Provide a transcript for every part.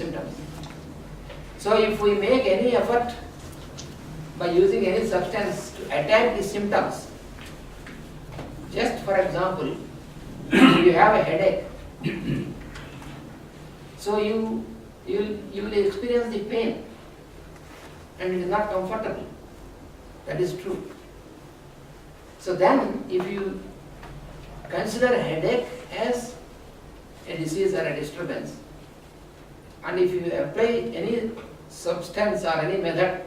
symptoms. So if we make any effort by using any substance to attack the symptoms, just for example, you have a headache, so you will experience the pain and it is not comfortable. That is true. So then if you consider a headache as a disease or a disturbance, and if you apply any substance or any method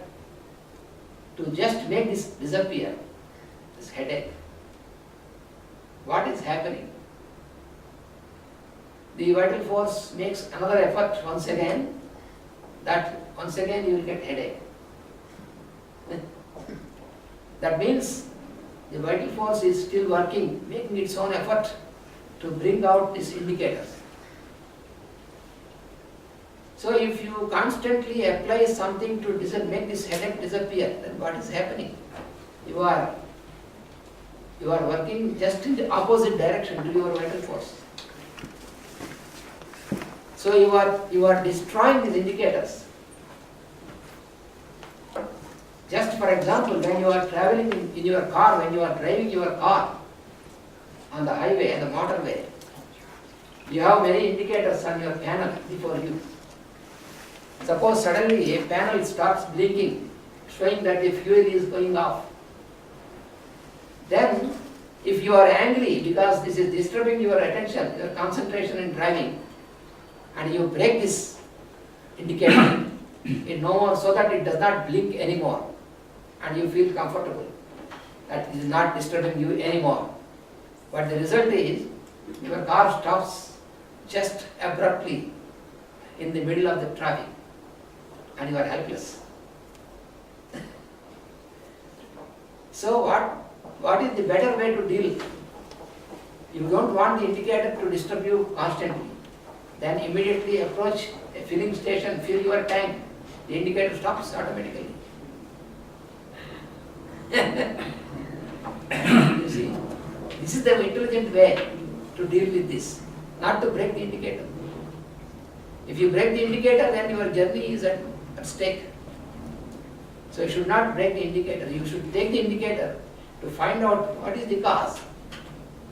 to just make this disappear, this headache, what is happening? The vital force makes another effort once again, that once again you will get headache. That means the vital force is still working, making its own effort to bring out these indicators. So if you constantly apply something to make this headache disappear, then what is happening? You are working just in the opposite direction to your vital force. So you are destroying these indicators. Just for example, when you are traveling in your car, when you are driving your car on the highway and the motorway, you have many indicators on your panel before you. Suppose suddenly a panel stops blinking, showing that the fuel is going off. Then, if you are angry because this is disturbing your attention, your concentration in driving, and you break this indicator, it no more, so that it does not blink anymore, and you feel comfortable, that it is not disturbing you anymore. But the result is, your car stops just abruptly in the middle of the traffic, and you are helpless. So what is the better way to deal? You don't want the indicator to disturb you constantly. Then immediately approach a filling station, fill your tank. The indicator stops automatically. You see, this is the intelligent way to deal with this, not to break the indicator. If you break the indicator, then your journey is at stake. So you should not break the indicator. You should take the indicator to find out what is the cause.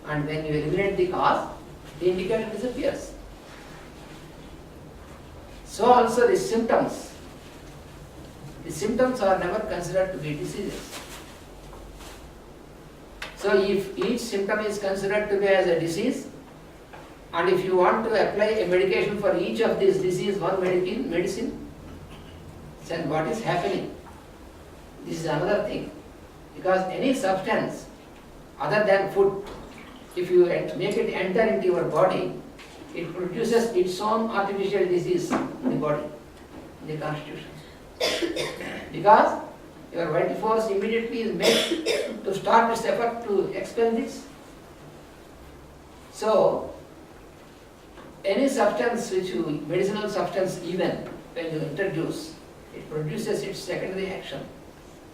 And when you eliminate the cause, the indicator disappears. So also the symptoms. The symptoms are never considered to be diseases. So if each symptom is considered to be as a disease, and if you want to apply a medication for each of these diseases, one medicine, then what is happening? This is another thing. Because any substance other than food, if you make it enter into your body, it produces its own artificial disease in the body, in the constitution. Because your vital force immediately is made to start its effort to expel this. So, any substance medicinal substance even, when you introduce, it produces its secondary action.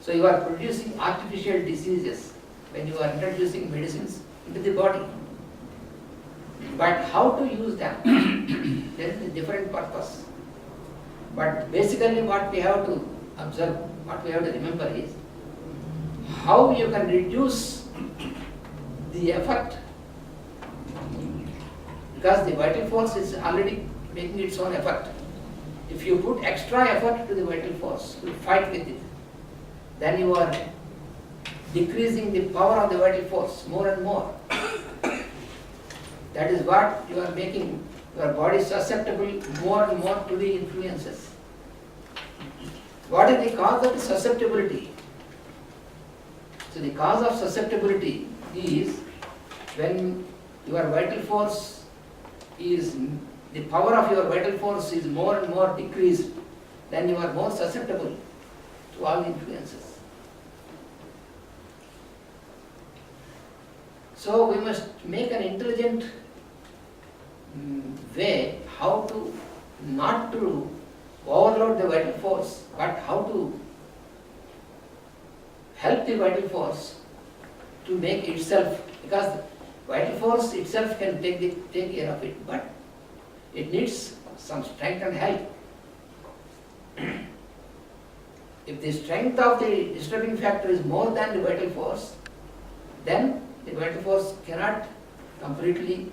So you are producing artificial diseases when you are introducing medicines into the body. But how to use them? There is a different purpose. But basically what we have to observe, what we have to remember is how you can reduce the effort, because the vital force is already making its own effort. If you put extra effort to the vital force to fight with it, then you are decreasing the power of the vital force more and more. That is what you are making your body susceptible more and more to the influences. What is the cause of the susceptibility? So the cause of susceptibility is when your vital force is, the power of your vital force is more and more decreased, then you are more susceptible to all influences. So we must make an intelligent way how to not to overload the vital force, but how to help the vital force to make itself, because the vital force itself can take care of it, but it needs some strength and health. If the strength of the disturbing factor is more than the vital force, then the vital force cannot completely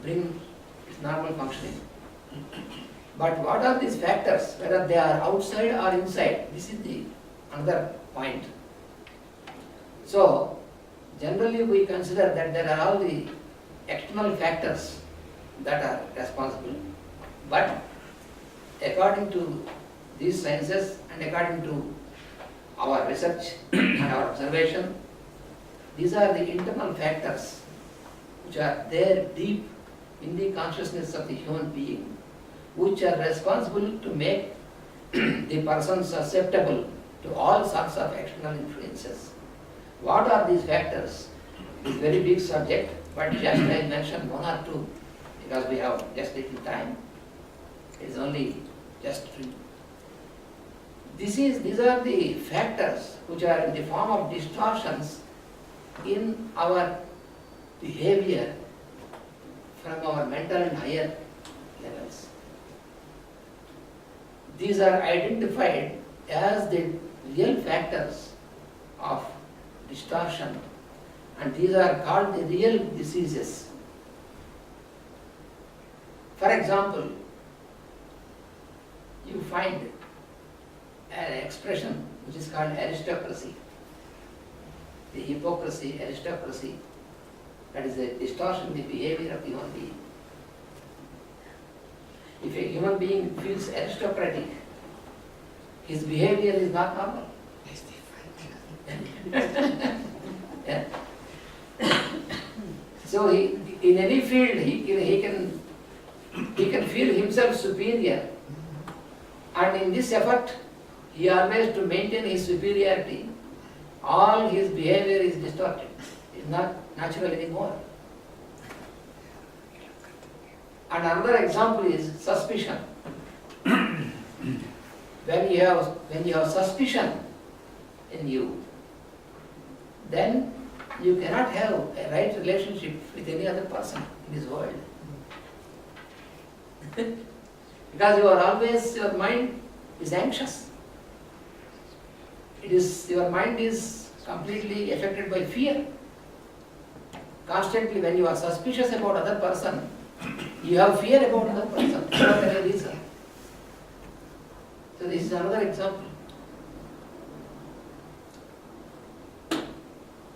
bring its normal functioning. But what are these factors, whether they are outside or inside? This is the another point. So, generally we consider that there are all the external factors that are responsible, but according to these sciences and according to our research and our observation, these are the internal factors which are there deep in the consciousness of the human being, which are responsible to make the person susceptible to all sorts of external influences. What are these factors? It's a very big subject, but just I mentioned one or two because we have just little time. It is only just three. These are the factors which are in the form of distortions in our behavior from our mental and higher levels. These are identified as the real factors of distortion, and these are called the real diseases. For example, you find an expression which is called aristocracy. The hypocrisy, aristocracy, that is a distortion in the behavior of the human being. If a human being feels aristocratic, his behavior is not normal. Yeah. So in any field he can feel himself superior, and in this effort he always to maintain his superiority, all his behavior is distorted. It's not natural anymore. And another example is suspicion. When you have suspicion in you, then you cannot have a right relationship with any other person in this world. Because your mind is anxious. Your mind is completely affected by fear. Constantly when you are suspicious about other person, you have fear about other person without any reason. So this is another example.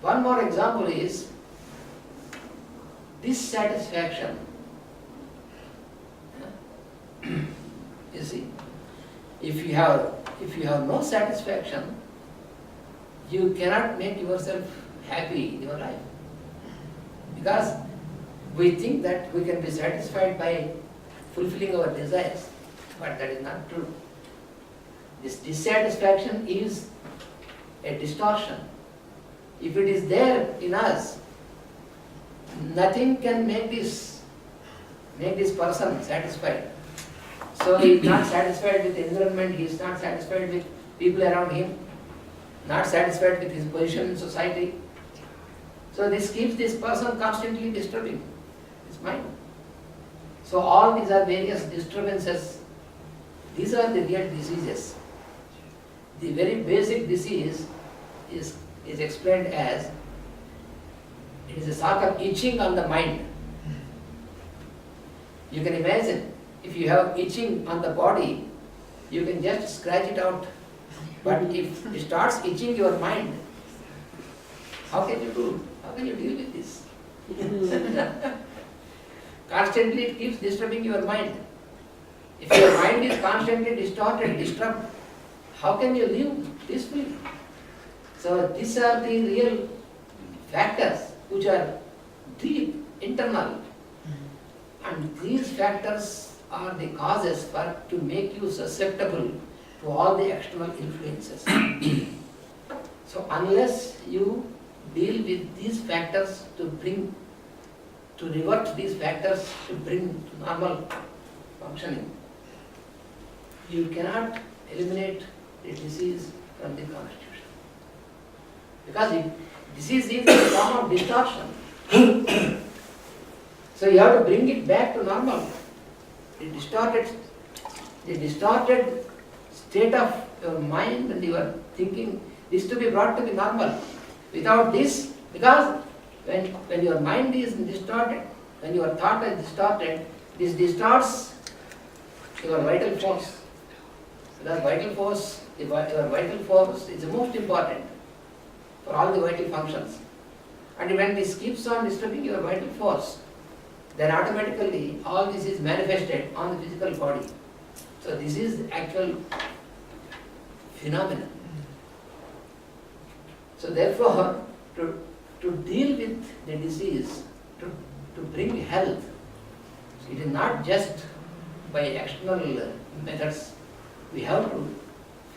One more example is dissatisfaction. You see, if you have no satisfaction, you cannot make yourself happy in your life. Because we think that we can be satisfied by fulfilling our desires, but that is not true. This dissatisfaction is a distortion. If it is there in us, nothing can make this person satisfied. So he is not satisfied with the environment, he is not satisfied with people around him, not satisfied with his position in society. So this keeps this person constantly disturbing his mind. So all these are various disturbances. These are the real diseases. The very basic disease is explained as it is a sort of itching on the mind. You can imagine if you have itching on the body, you can just scratch it out. But if it starts itching your mind, how can you do? How can you deal with this? Constantly it keeps disturbing your mind. If your mind is constantly disturbed, how can you live peacefully? So these are the real factors which are deep, internal. And these factors are the causes to make you susceptible to all the external influences. So unless you deal with these factors to revert these factors to bring to normal functioning, you cannot eliminate the disease from the constitution. Because disease is a form of distortion. So you have to bring it back to normal. The distorted the distorted state of your mind and your thinking is to be brought to be normal. Without this, because when your mind is distorted, when your thought is distorted, this distorts your vital force. Because vital force, your vital force is the most important for all the vital functions. And when this keeps on disturbing your vital force, then automatically all this is manifested on the physical body. So this is the actual phenomenon. So therefore, to deal with the disease, to bring health, it is not just by external methods. We have to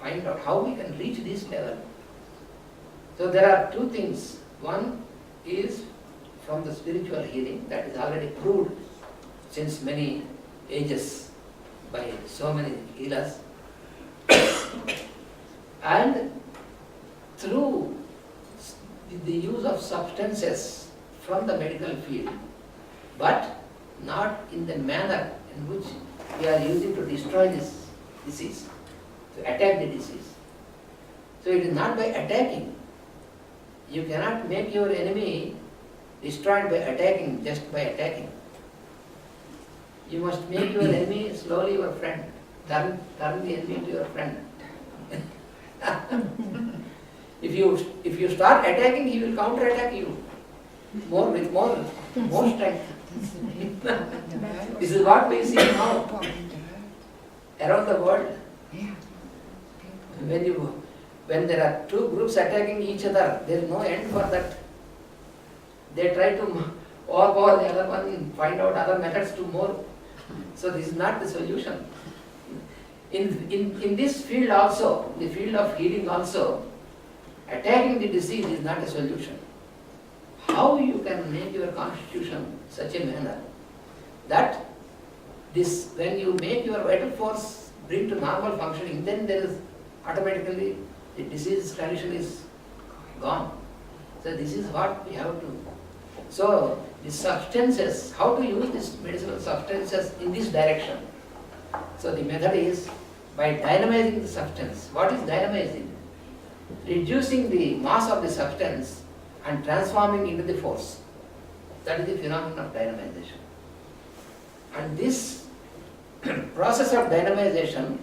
find out how we can reach this level. So there are two things. One is from the spiritual healing, that is already proved since many ages by so many healers. And through the use of substances from the medical field, but not in the manner in which we are using to destroy this disease, to attack the disease. So it is not by attacking. You cannot make your enemy destroyed by attacking, just by attacking. You must make your enemy slowly your friend. Turn the enemy into your friend. If you start attacking, he will counter-attack you with more strength. This is what we see now around the world. When there are two groups attacking each other, there is no end for that. They try to overpower the other one, find out other methods to more. So this is not the solution. In this field also, the field of healing also, attacking the disease is not a solution. How you can make your constitution such a manner that when you make your vital force bring to normal functioning, then there is automatically the disease condition is gone. So this is what we have to. So the substances, how to use these medicinal substances in this direction. So the method is by dynamizing the substance. What is dynamizing? Reducing the mass of the substance and transforming into the force. That is the phenomenon of dynamization. And this process of dynamization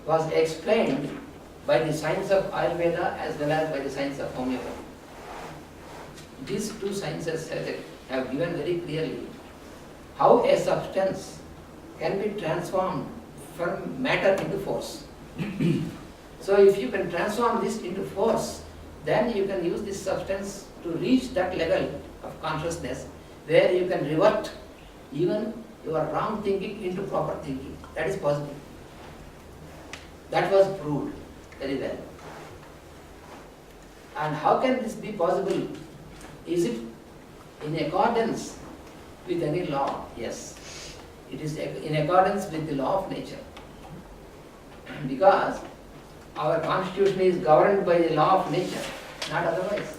was explained by the science of Ayurveda as well as by the science of homeopathy. These two sciences have given very clearly how a substance can be transformed from matter into force. So if you can transform this into force, then you can use this substance to reach that level of consciousness where you can revert even your wrong thinking into proper thinking. That is possible. That was proved very well. And how can this be possible? Is it in accordance with any law? Yes. It is in accordance with the law of nature. Because our constitution is governed by the law of nature, not otherwise.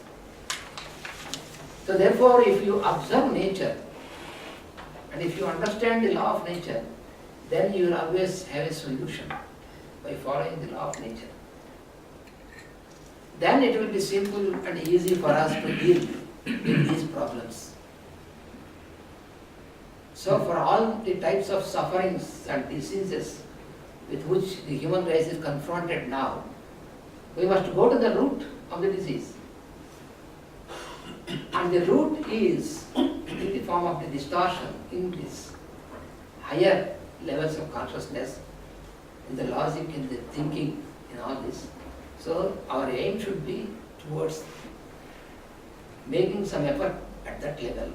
So therefore, if you observe nature, and if you understand the law of nature, then you will always have a solution by following the law of nature. Then it will be simple and easy for us to deal with these problems. So for all the types of sufferings and diseases with which the human race is confronted now, we must go to the root of the disease. And the root is in the form of the distortion in these higher levels of consciousness, in the logic, in the thinking, in all this. So our aim should be towards making some effort at that level.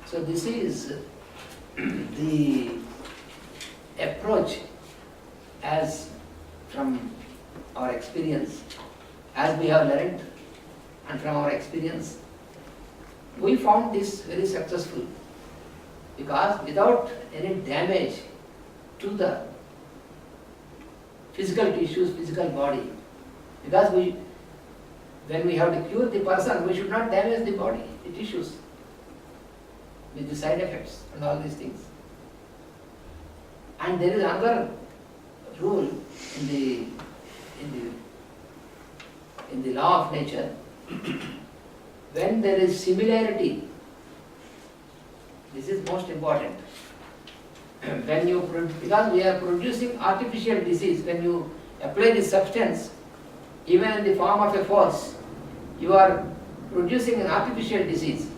So this is the approach as from our experience, as we have learned, and from our experience, we found this very successful, because without any damage to the physical tissues, physical body, because when we have to cure the person, we should not damage the body, the tissues, with the side effects and all these things. And there is another rule in the in the law of nature. When there is similarity, this is most important. When you because we are producing artificial disease, when you apply this substance, even in the form of a force, you are producing an artificial disease.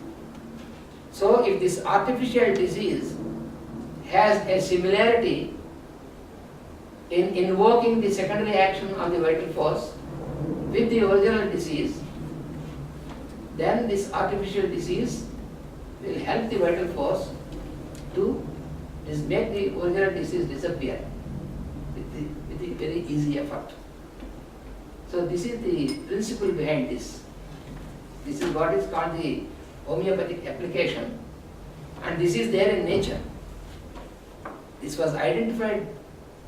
So if this artificial disease has a similarity in invoking the secondary action on the vital force with the original disease, then this artificial disease will help the vital force to make the original disease disappear with the very easy effort. So this is the principle behind this. This is what is called the homeopathic application, and this is there in nature. This was identified,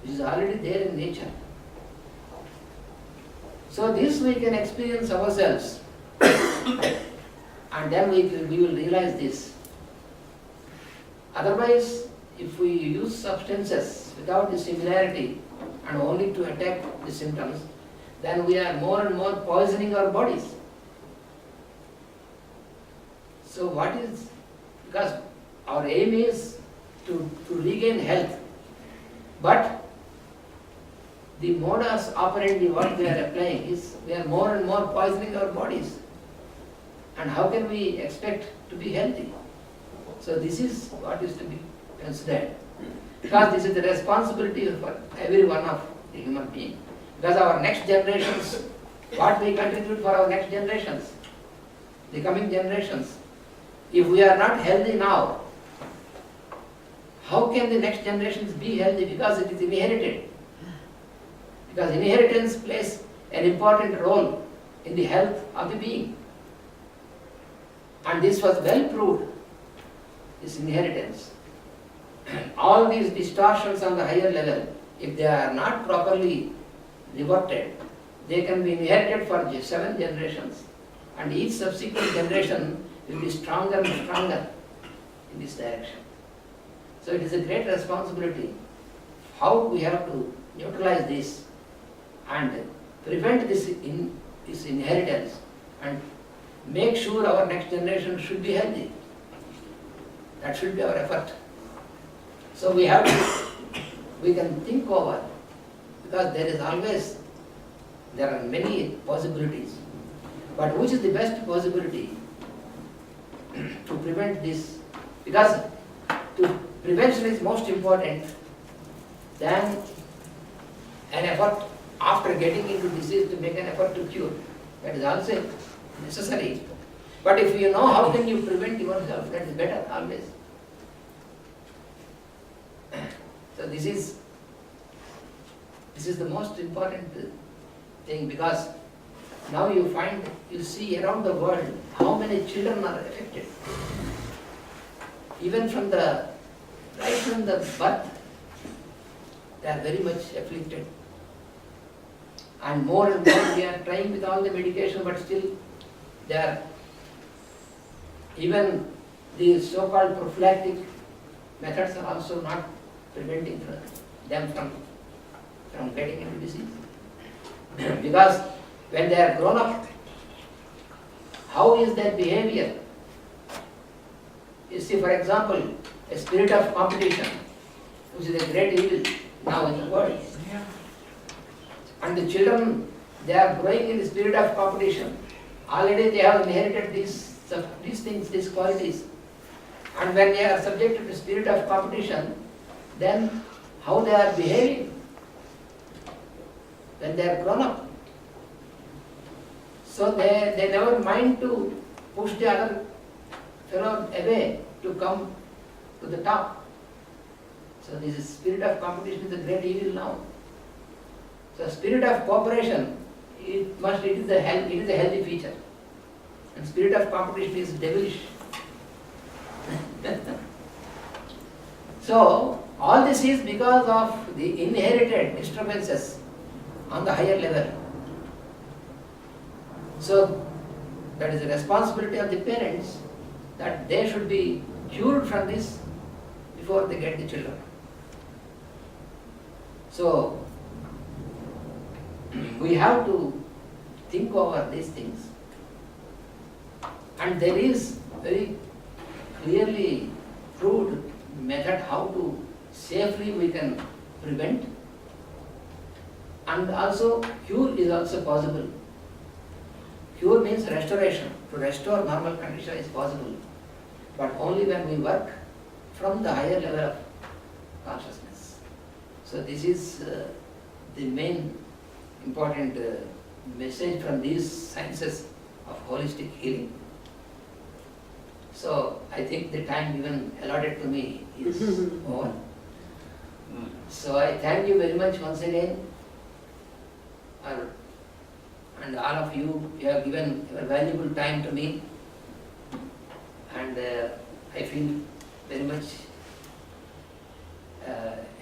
which is already there in nature. So this we can experience ourselves, and then we will realize this. Otherwise, if we use substances without the similarity and only to attack the symptoms, then we are more and more poisoning our bodies. So what is, because our aim is to regain health, but the modus operandi what we are applying is we are more and more poisoning our bodies. And how can we expect to be healthy? So this is what is to be considered. Because this is the responsibility for every one of the human being. Because our next generations, what we contribute for our next generations, the coming generations. If we are not healthy now, how can the next generations be healthy? Because it is inherited. Because inheritance plays an important role in the health of the being. And this was well proved, this inheritance. All these distortions on the higher level, if they are not properly reverted, they can be inherited for 7 generations. And each subsequent generation will be stronger and stronger in this direction. So it is a great responsibility how we have to neutralize this and prevent this inheritance and make sure our next generation should be healthy. That should be our effort. So we can think over, because there are many possibilities. But which is the best possibility to prevent this? Because prevention is most important than an effort after getting into disease to make an effort to cure. That is also necessary. But if you know how can you prevent yourself, that is better always. So this is the most important thing, because now you see around the world how many children are affected. Even right from the birth, they are very much afflicted. And more we are trying with all the medication, but still even the so-called prophylactic methods are also not preventing them from getting into disease. Because when they are grown up, how is their behavior? You see, for example, a spirit of competition, which is a great evil now in the world. And the children, they are growing in the spirit of competition. Already they have inherited these things, these qualities. And when they are subjected to spirit of competition, then how they are behaving when they are grown up. So they never mind to push the other fellow away to come to the top. So this spirit of competition is a great evil now. So spirit of cooperation, it is a healthy feature. And spirit of competition is devilish. So all this is because of the inherited disturbances on the higher level. So that is the responsibility of the parents, that they should be cured from this before they get the children. So, we have to think over these things. And there is very clearly proved method how to safely we can prevent. And also cure is also possible. Cure means restoration. To restore normal condition is possible, but only when we work from the higher level of consciousness. So this is the main important message from these sciences of holistic healing. So I think the time given allotted to me is over. So I thank you very much once again. And all of you, you have given your valuable time to me, and I feel very much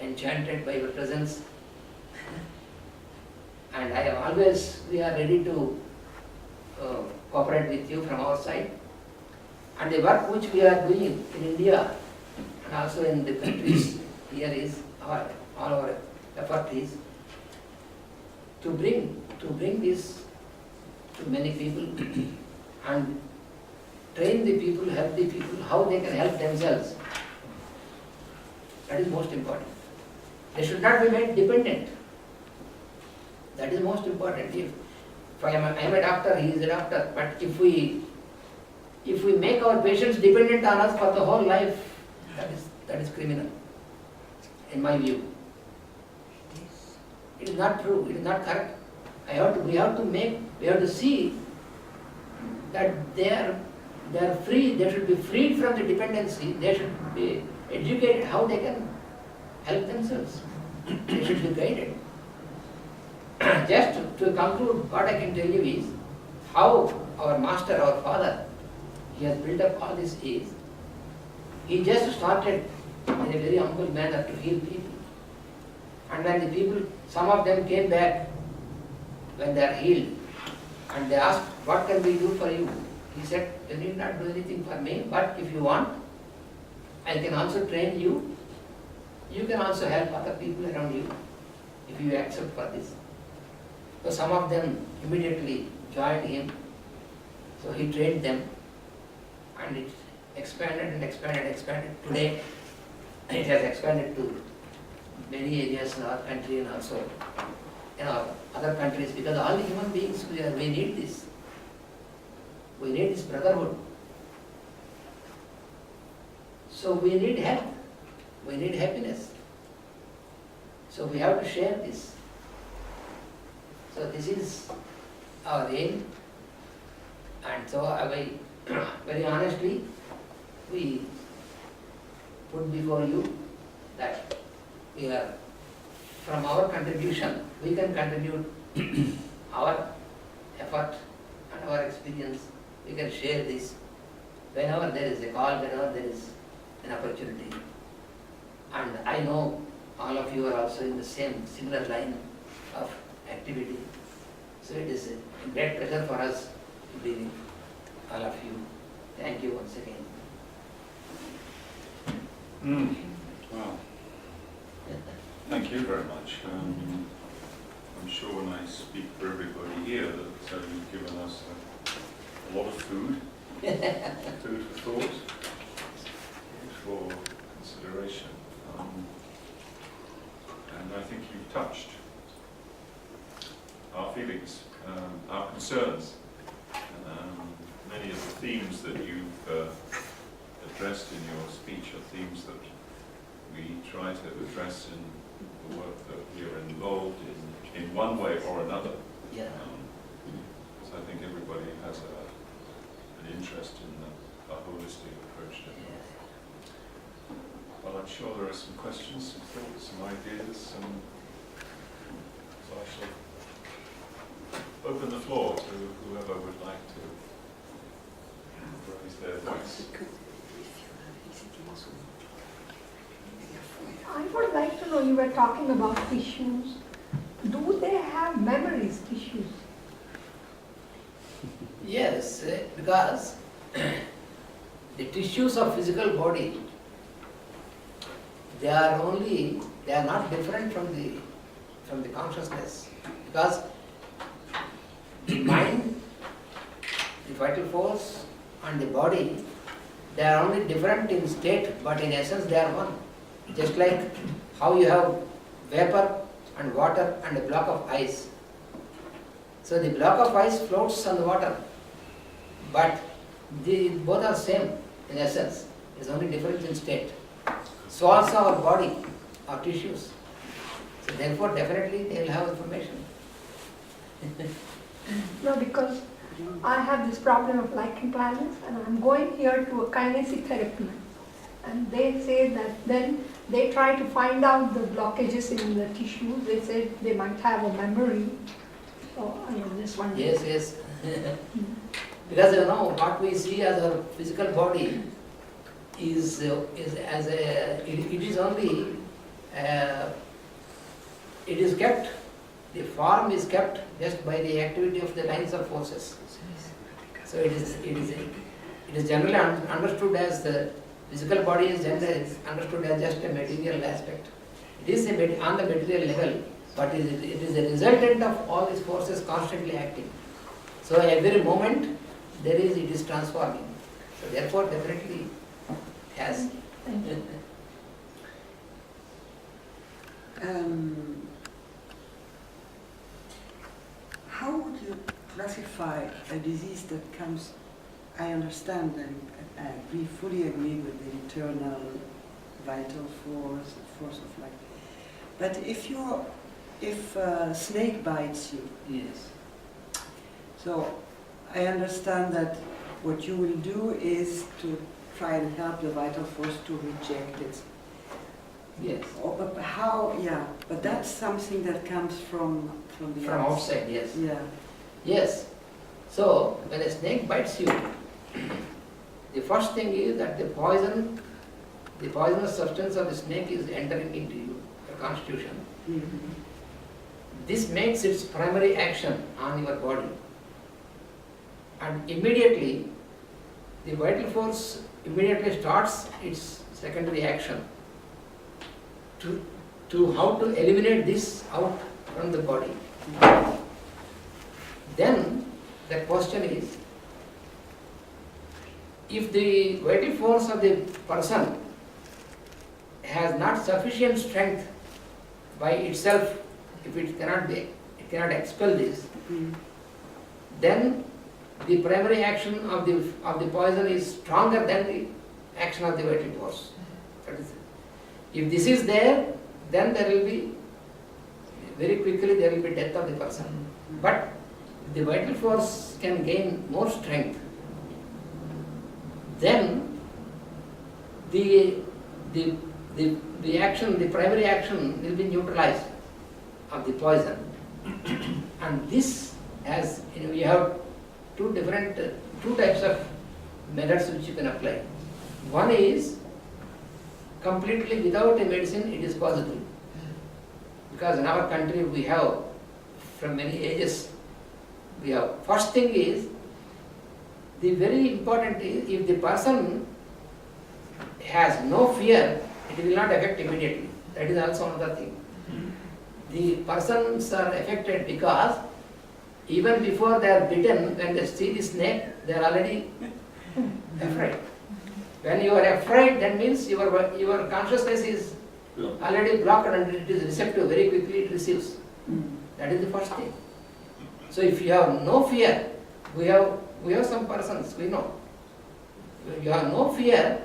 enchanted by your presence. And I am always, we are ready to cooperate with you from our side. And the work which we are doing in India and also in the countries here is all our effort is to bring this to many people and train the people, help the people, how they can help themselves. That is most important. They should not be made dependent. That is most important. If I am a doctor, he is a doctor, but if we make our patients dependent on us for the whole life, that is criminal, in my view. It is not true, it is not correct. We have to see that they are free, they should be freed from the dependency, they should be educated how they can help themselves. They should be guided. Just to conclude, what I can tell you is how our master, our father, he has built up all this is, he just started in a very humble manner to heal people. And when the people, some of them came back when they are healed, and they asked, what can we do for you? He said, you need not do anything for me, but if you want, I can also train you. You can also help other people around you if you accept for this. So some of them immediately joined him. So he trained them, and it expanded and expanded and expanded. Today it has expanded to many areas in our country and also in our other countries, because all the human beings, we need this. We need this brotherhood. So we need health. We need happiness. So we have to share this. So this is our aim. And so very honestly, we put before you that we are, from our contribution, we can contribute our effort and our experience. We can share this whenever there is a call, whenever there is an opportunity. And I know all of you are also in the same similar line of activity. So it is a great pleasure for us to be with all of you. Thank you once again. Wow. Thank you very much. I'm sure when I speak for everybody here that you've given us a lot of food, food for thought, food for consideration. And I think you've touched our feelings, our concerns. Many of the themes that you've addressed in your speech are themes that we try to address in the work that we are involved in one way or another. Yeah. Because I think everybody has an interest in a holistic approach to it. Well, I'm sure there are some questions, some thoughts, some ideas, so I shall open the floor to whoever would like to raise their voice. I would like to know, you were talking about tissues. Do they have memories, tissues? Yes, because the tissues of physical body, they are not different from the from the consciousness. Because the mind, the vital force and the body, they are only different in state, but in essence they are one. Just like how you have vapor and water and a block of ice. So the block of ice floats on the water, but both are same in essence. It's only difference in state. So also our body, our tissues. So therefore definitely they will have information. No, because I have this problem of lichen planus and I'm going here to a kinetic therapy. And they say that then they try to find out the blockages in the tissues. They said they might have a memory. So I was just wondering. Yes. Because what we see as our physical body is as a it is only it is kept, the form is kept just by the activity of the lines of forces. So it is generally understood as the physical body is generally understood as just a material aspect. It is on the material level, but it is a resultant of all these forces constantly acting. So every moment it is transforming. So therefore definitely has. How would you classify a disease that comes, I understand and we fully agree with the internal vital force of life. But if a snake bites you, Yes. so I understand that what you will do is to try and help the vital force to reject it. Yes. Oh, but how? Yeah, but that's something that comes from the From outside, yes. Yeah. Yes. So when a snake bites you, the first thing is that the poisonous substance of the snake is entering into your constitution. Mm-hmm. This makes its primary action on your body. And immediately, the vital force immediately starts its secondary action to how to eliminate this out from the body. Then the question is, if the vital force of the person has not sufficient strength by itself, if it cannot expel this, then the primary action of the poison is stronger than the action of the vital force. That is it. If this is there, then there will be, very quickly there will be death of the person. But the vital force can gain more strength. Then the action, the primary action will be neutralized of the poison. And this has, we have two types of methods which you can apply. One is completely without a medicine it is possible. Because in our country we have, from many ages, we have. First thing is, the very important is, if the person has no fear, it will not affect immediately. That is also another thing. The persons are affected because even before they are bitten, when they see the snake, they are already afraid. When you are afraid, that means your consciousness is already blocked and it is receptive, very quickly it receives. That is the first thing. So if you have no fear, we have some persons, we know. If you have no fear,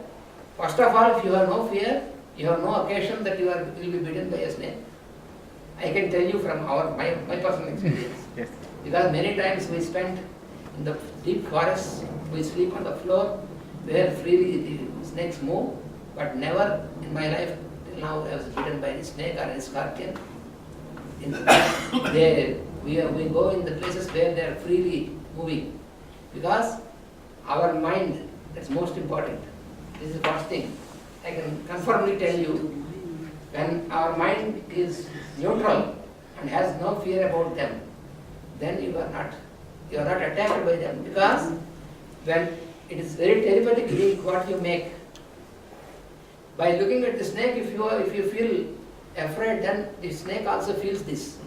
first of all, if you have no fear, you have no occasion that you will be bitten by a snake. I can tell you from my personal experience. Yes. Because many times we spend in the deep forests, we sleep on the floor where freely the snakes move, but never in my life till now I was bitten by a snake or a scorpion. We go in the places where they are freely moving, because our mind, that's most important. This is the first thing. I can confirmly tell you, when our mind is neutral and has no fear about them, then you are not attacked by them, because when it is very telepathic what you make. By looking at the snake, if you feel afraid, then the snake also feels this.